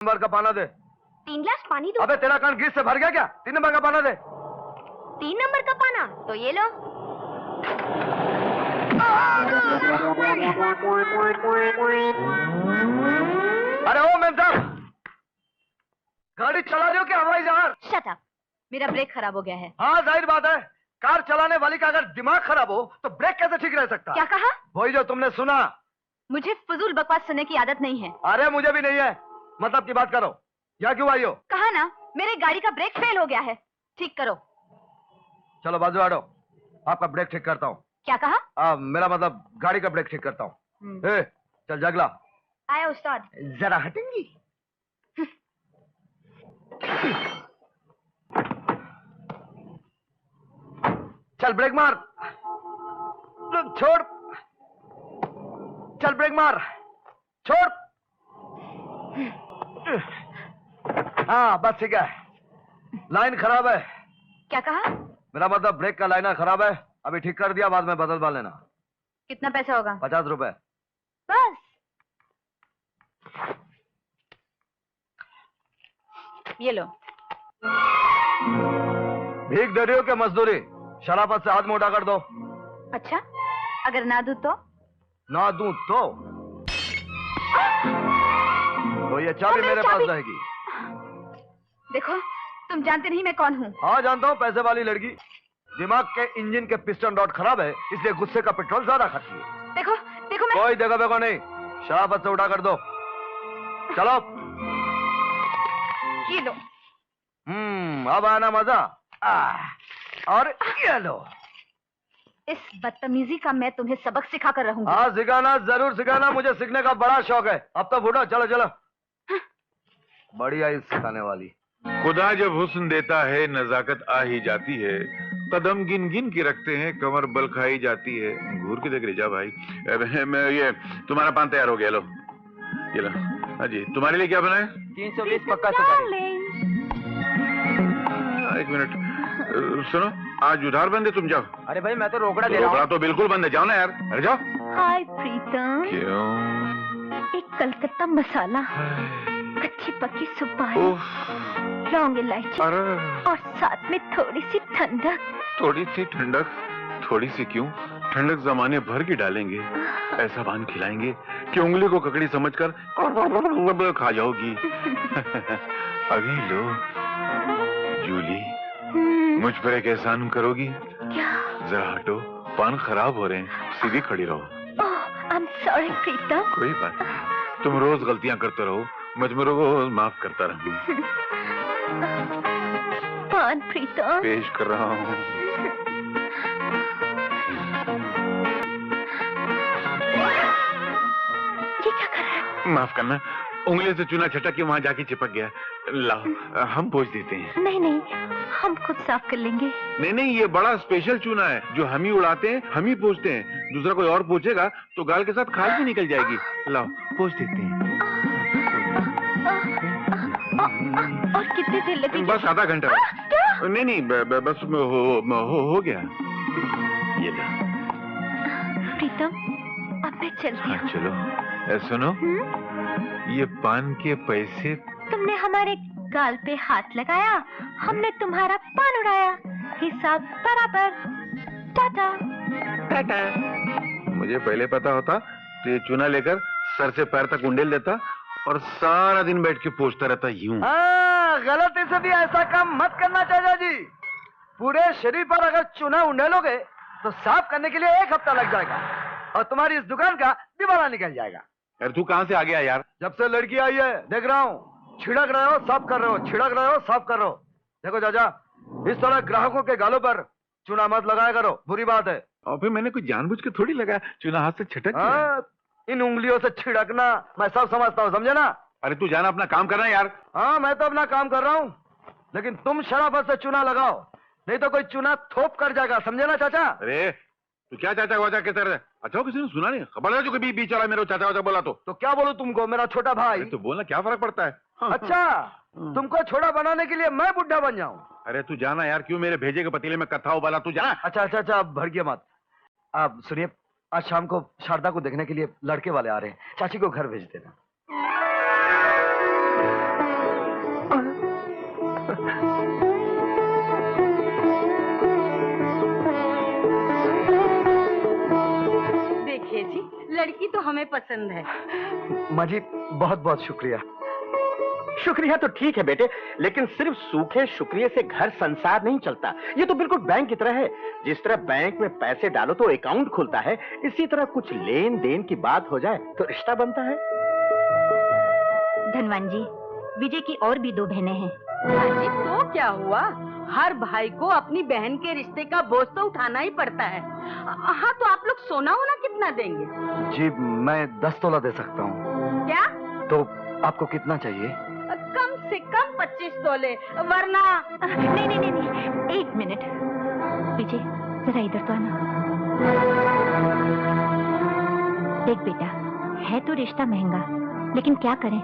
Number का पाना दे। 3 गिलास पानी दो। अबे तेरा कान ग्रीस से भर गया क्या? 3 नंबर का पाना दे। 3 नंबर का पाना तो ये लो। अरे ओ मेम साहब, गाड़ी चला रहे हो क्या हवाई जहाज? शट अप, मेरा ब्रेक खराब हो गया है। हाँ जाहिर बात है, कार चलाने वाली का अगर दिमाग खराब हो तो ब्रेक कैसे ठीक रह सकता? क्या कहा? वही जो तुमने सुना। मुझे फजूल बकवास सुनने की आदत नहीं है। अरे मुझे भी नहीं है, मतलब की बात करो। यहाँ क्यों आई हो? कहा ना, मेरे गाड़ी का ब्रेक फेल हो गया है, ठीक करो। चलो बाजू हटो, आपका ब्रेक ठीक करता हूँ। क्या कहा? मेरा मतलब गाड़ी का ब्रेक ठीक करता हूँ। चल जगला। आया उस्ताद। जरा हटेंगी? चल ब्रेक मार। छोड़। चल ब्रेक मार, छोड़। हाँ बस ठीक है। लाइन खराब है। क्या कहा? मेरा मतलब ब्रेक का लाइनर खराब है, अभी ठीक कर दिया, बाद में बदलवा लेना। कितना पैसा होगा? 50 रुपए बस। ये लो। भीख दे रही हो क्या मजदूरी? शराफत से हाथ मोटा कर दो। अच्छा, अगर ना दूं तो? ना दूं तो ये चाबी मेरे पास रहेगी। देखो, तुम जानते नहीं मैं कौन हूँ। हाँ जानता हूँ, पैसे वाली लड़की। दिमाग के इंजन के पिस्टन रॉड खराब है, इसलिए गुस्से का पेट्रोल ज्यादा खाती है। देखो देखो मैं... कोई देखो देखो नहीं, शराफत से उठा कर दो। चलो। ये लो। अब आया ना मजा? और ये लो। इस बदतमीजी का मैं तुम्हें सबक सिखा कर रहूंगी। हाँ सिखाना, जरूर सिखाना, मुझे सीखने का बड़ा शौक है। अब तो फूटो, चलो चलो। बढ़िया ही सिखाने वाली। खुदा जब हुस्न देता है नजाकत आ ही जाती है, कदम गिन गिन के रखते हैं, कमर बल खाई जाती है। घूर के देख रही जा भाई। मैं ये तुम्हारा पान तैयार हो गया, लो ये लो। हाँ जी, तुम्हारे लिए क्या बना है? 320 पक्का सुपारी। एक मिनट, सुनो, आज उधार बंद है, तुम जाओ। अरे भाई मैं तो रोकड़ा दे रहा हूँ। रोकड़ा तो बिल्कुल बंद है, जाओ ना यार। अरे जाओ। हाय प्रीतम। क्यों? एक कलकत्ता मसाला, कच्ची पक्की सुपारी, लौंग इलायची और साथ में थोड़ी सी ठंडक। थोड़ी सी ठंडक? थोड़ी सी क्यों, ठंडक जमाने भर की डालेंगे। ऐसा पान खिलाएंगे कि उंगली को ककड़ी समझकर खा जाओगी। अभी लो जूली, मुझ पर एक एहसान करोगी? क्या? जरा हटो, पान खराब हो रहे हैं, सीधी खड़ी रहो। आई एम सॉरी प्रीतम। कोई बात नहीं, तुम रोज गलतियां करते रहो, मजबूरों को माफ करता रहूं। पान प्रीतम पेश कर रहा हूँ। ये क्या कर रहा है? माफ करना, उंगली से चूना छटक के वहां जाके चिपक गया। लाओ, हम पोंछ देते हैं। नहीं नहीं, हम खुद साफ कर लेंगे। नहीं नहीं, ये बड़ा स्पेशल चूना है, जो हम ही उड़ाते हैं, हम ही पोंछते हैं। दूसरा कोई और पोंछेगा तो गाल के साथ खाल भी निकल जाएगी। लाओ पोंछ देते हैं। और कितनी देर लगेगी? बस आधा घंटा। नहीं नहीं, बस हो गया। ये लो। प्रीतम, अब मैं चलती हूँ। चलो। सुनो, ये पान के पैसे। तुमने हमारे गाल पे हाथ लगाया, हमने तुम्हारा पान उड़ाया, हिसाब बराबर। टाटा। टाटा। मुझे पहले पता होता तो ये चूना लेकर सर से पैर तक उंडेल देता और सारा दिन बैठ के पूछता रहता यूं। गलती से भी ऐसा काम मत करना चाचा जी। पूरे शरीर पर अगर चूना उंडेलोगे तो साफ करने के लिए 1 हफ्ता लग जाएगा और तुम्हारी इस दुकान का दिवाला निकल जाएगा। यार तू कहां से आ गया यार? जब से लड़की आई है देख रहा हूँ, छिड़क रहे हो साफ कर रहे हो, छिड़क रहे हो साफ कर रहे हो। देखो चाचा, इस तरह ग्राहकों के गालों पर चूना मत लगाया करो, बुरी बात है। और फिर मैंने कुछ जानबूझ के थोड़ी लगाया, चूना हाथ से छिटक गया। इन उंगलियों से छिड़कना मैं सब समझता हूँ, समझे ना? अरे तू जाना अपना काम करना यार। हाँ मैं तो अपना काम कर रहा हूँ, लेकिन तुम शराफत से चूना लगाओ, नहीं तो कोई चूना थोप कर जाएगा, समझे ना चाचा? अरे तू क्या चाचा वाचा के तरह? अच्छा किसी ने सुना नहीं? खबर है जो कभी बीच वाला मेरे चाचा वाचा बोला तो क्या बोलूं तुमको, मेरा छोटा भाई? तो बोलना क्या फर्क पड़ता है? अच्छा, तुमको छोटा बनाने के लिए मैं बुढ़ा बन जाऊं? अरे तू जाना यार, क्यों मेरे भेजे के पतीले में कथा उबाला, तू जाना। अच्छा अब भड़किए मत। आप सुनिए, आज शाम को शारदा को देखने के लिए लड़के वाले आ रहे हैं, चाची को घर भेज देना। हमें पसंद है। माँ जी बहुत बहुत शुक्रिया। शुक्रिया तो ठीक है बेटे, लेकिन सिर्फ सूखे शुक्रिया से घर संसार नहीं चलता। ये तो बिल्कुल बैंक की तरह है। जिस तरह बैंक में पैसे डालो तो अकाउंट खुलता है, इसी तरह कुछ लेन देन की बात हो जाए तो रिश्ता बनता है। धनवान जी, विजय की और भी 2 बहनें हैं। जी तो क्या हुआ, हर भाई को अपनी बहन के रिश्ते का बोझ तो उठाना ही पड़ता है। हाँ तो आप लोग सोना होना कितना देंगे? जी मैं 10 तोला दे सकता हूँ। क्या? तो आपको कितना चाहिए? कम से कम 25 तोले, वरना। नहीं नहीं नहीं नहीं, 1 मिनट। विजय जरा इधर तो आना। देख बेटा, है तो रिश्ता महंगा, लेकिन क्या करें,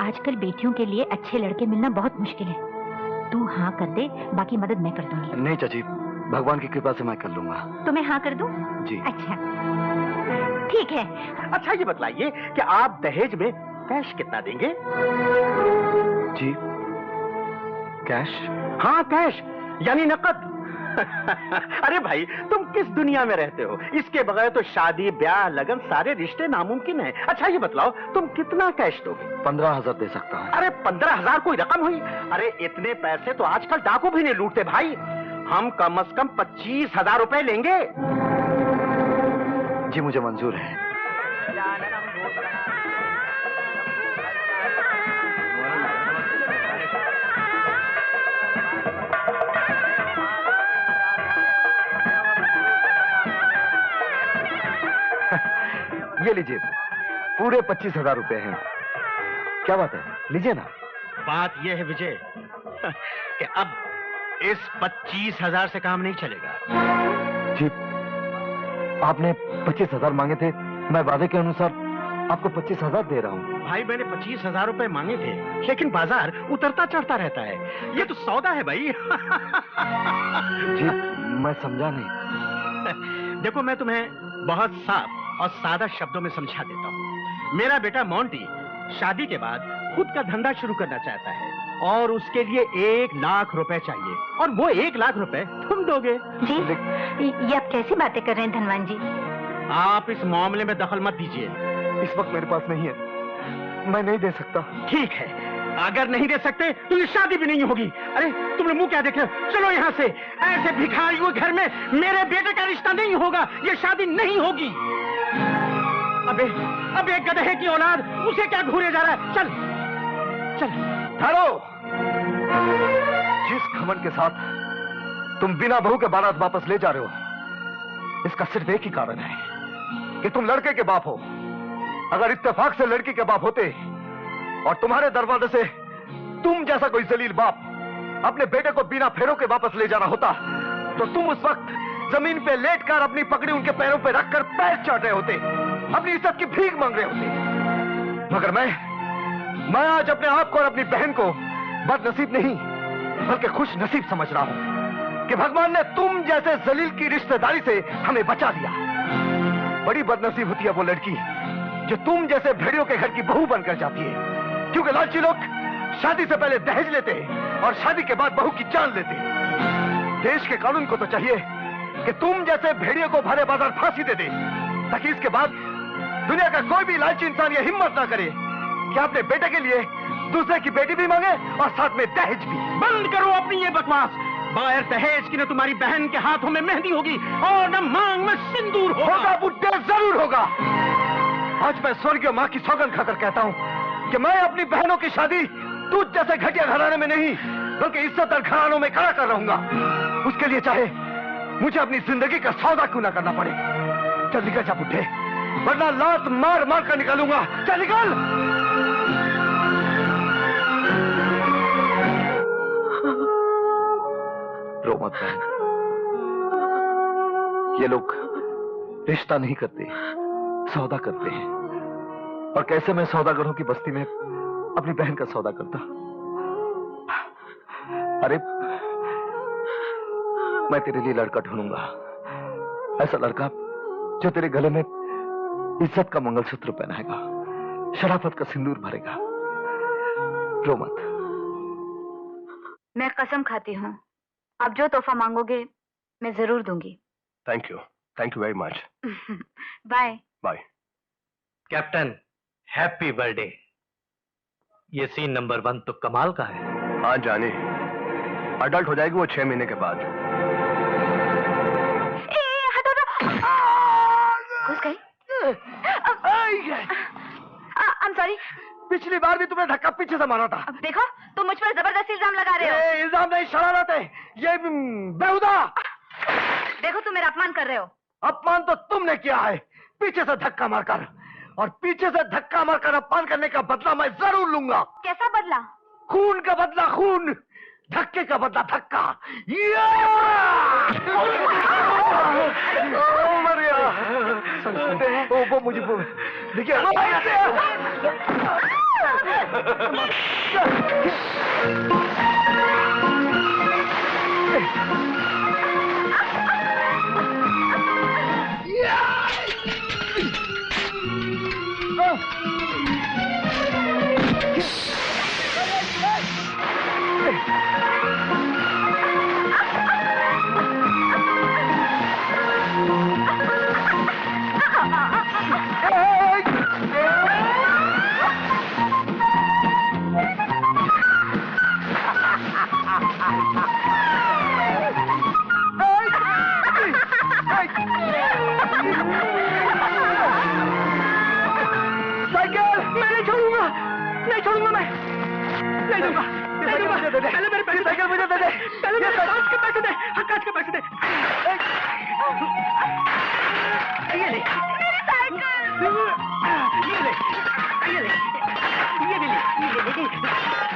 आजकल बेटियों के लिए अच्छे लड़के मिलना बहुत मुश्किल है। तू हाँ कर दे, बाकी मदद मैं कर दूंगी। नहीं चाची, भगवान की कृपा से मैं कर लूंगा। तो मैं हाँ कर दूं? जी। अच्छा ठीक है। अच्छा ये बतलाइए कि आप दहेज में कैश कितना देंगे? जी कैश? हाँ कैश, यानी नकद। अरे भाई तुम किस दुनिया में रहते हो? इसके बगैर तो शादी ब्याह लगन सारे रिश्ते नामुमकिन हैं। अच्छा ये बतलाओ, तुम कितना कैश दोगे? 15,000 दे सकता हूँ। अरे 15,000 कोई रकम हुई? अरे इतने पैसे तो आजकल डाकू भी नहीं लूटते भाई। हम कम से कम 25,000 रुपए लेंगे। जी मुझे मंजूर है। ये लीजिए, पूरे 25,000 रुपए हैं। क्या बात है, लीजिए ना। बात यह है विजय कि अब इस 25,000 से काम नहीं चलेगा। जी आपने 25,000 मांगे थे, मैं वादे के अनुसार आपको 25,000 दे रहा हूँ। भाई मैंने 25,000 रुपए मांगे थे, लेकिन बाजार उतरता चढ़ता रहता है। ये तो सौदा है भाई। जी मैं समझा नहीं। देखो मैं तुम्हें बहुत साफ और सादा शब्दों में समझा देता हूँ। मेरा बेटा मोंटी शादी के बाद खुद का धंधा शुरू करना चाहता है और उसके लिए 1 लाख रुपए चाहिए, और वो 1 लाख रुपए तुम दोगे। जी ये आप कैसी बातें कर रहे हैं धनवान जी? आप इस मामले में दखल मत दीजिए। इस वक्त मेरे पास नहीं है, मैं नहीं दे सकता। ठीक है, अगर नहीं दे सकते तो ये शादी भी नहीं होगी। अरे तुमने मुंह क्या देखे? चलो यहाँ से। ऐसे भिखारी हुए घर में मेरे बेटे का रिश्ता नहीं होगा, ये शादी नहीं होगी। अबे गधे की औलाद, उसे क्या घूरे जा रहा है? चल चल। ठहरो। जिस घमंड के साथ तुम बिना बहू के बारात वापस ले जा रहे हो, इसका सिर्फ एक ही कारण है कि तुम लड़के के बाप हो। अगर इत्तेफाक से लड़की के बाप होते और तुम्हारे दरवाजे से तुम जैसा कोई जलील बाप अपने बेटे को बिना फेरों के वापस ले जाना होता, तो तुम उस वक्त जमीन पे लेटकर अपनी पकड़ी उनके पैरों पे रखकर पैर चाट रहे होते, अपनी इज्जत की भीख मांग रहे होते। मगर मैं आज अपने आप को और अपनी बहन को बदनसीब नहीं बल्कि खुश नसीब समझ रहा हूं कि भगवान ने तुम जैसे जलील की रिश्तेदारी से हमें बचा दिया। बड़ी बदनसीब होती है वो लड़की जो तुम जैसे भेड़ियों के घर की बहू बनकर जाती है, क्योंकि लालची लोग शादी से पहले दहेज लेते और शादी के बाद बहू की जान लेते। देश के कानून को तो चाहिए कि तुम जैसे भेड़ियों को भरे बाजार फांसी दे दे, ताकि इसके बाद दुनिया का कोई भी लालची इंसान ये हिम्मत ना करे कि अपने बेटे के लिए दूसरे की बेटी भी मांगे और साथ में दहेज भी। बंद करो अपनी ये बकवास। बगैर दहेज की न तुम्हारी बहन के हाथों में मेहंदी होगी और न मांग में सिंदूर होगा। बुड्ढे जरूर होगा। आज मैं स्वर्गीय मां की सौगंध खाकर कहता हूं कि मैं अपनी बहनों की शादी तुझ जैसे घटिया घराने में नहीं बल्कि इज्जतदार घरानों में खड़ा कर रहूंगा। उसके लिए चाहे मुझे अपनी जिंदगी का सौदा क्यों ना करना पड़े। चल निकल जा बुड्ढे, वरना लात मार मार कर निकालूंगा। चल निकल। रो मत बहन, ये लोग रिश्ता नहीं करते, सौदा करते हैं। और कैसे मैं सौदागरों की बस्ती में अपनी बहन का सौदा करता। अरे मैं तेरे लिए लड़का ढूंढूंगा, ऐसा लड़का जो तेरे गले में इज्जत का मंगलसूत्र पहनाएगा, शराफत का सिंदूर भरेगा। रो मत। मैं कसम खाती हूँ, आप जो तोहफा मांगोगे मैं जरूर दूंगी। Thank you very much. Bye. Bye. Captain, happy birthday. ये सीन नंबर 1 तो कमाल का है। हाँ जाने, अडल्ट हो जाएगी वो 6 महीने के बाद। घुस गई। I'm sorry। पिछली बार भी तुमने धक्का पीछे से मारा था। अब देखो, तुम मुझ पर जबरदस्ती इल्जाम लगा रहे हो। ये इल्जाम नहीं, शरारत है ये। बेहुदा। देखो, तुम मेरा अपमान कर रहे हो। अपमान तो तुमने किया है, पीछे से धक्का मारकर। और पीछे से धक्का मारकर अपमान करने का बदला मैं जरूर लूंगा। कैसा बदला? खून का बदला खून, धक्के का बदला धक्का। वो मुझे देखिए। पहले मेरे पैसे साइकिल मुझे दे दे। पहले मेरे कांच के पैसे दे। हाँ, कांच के पैसे दे। ये ले मेरी साइकिल। ये ले, ये ले, ये भी ले, ये ले।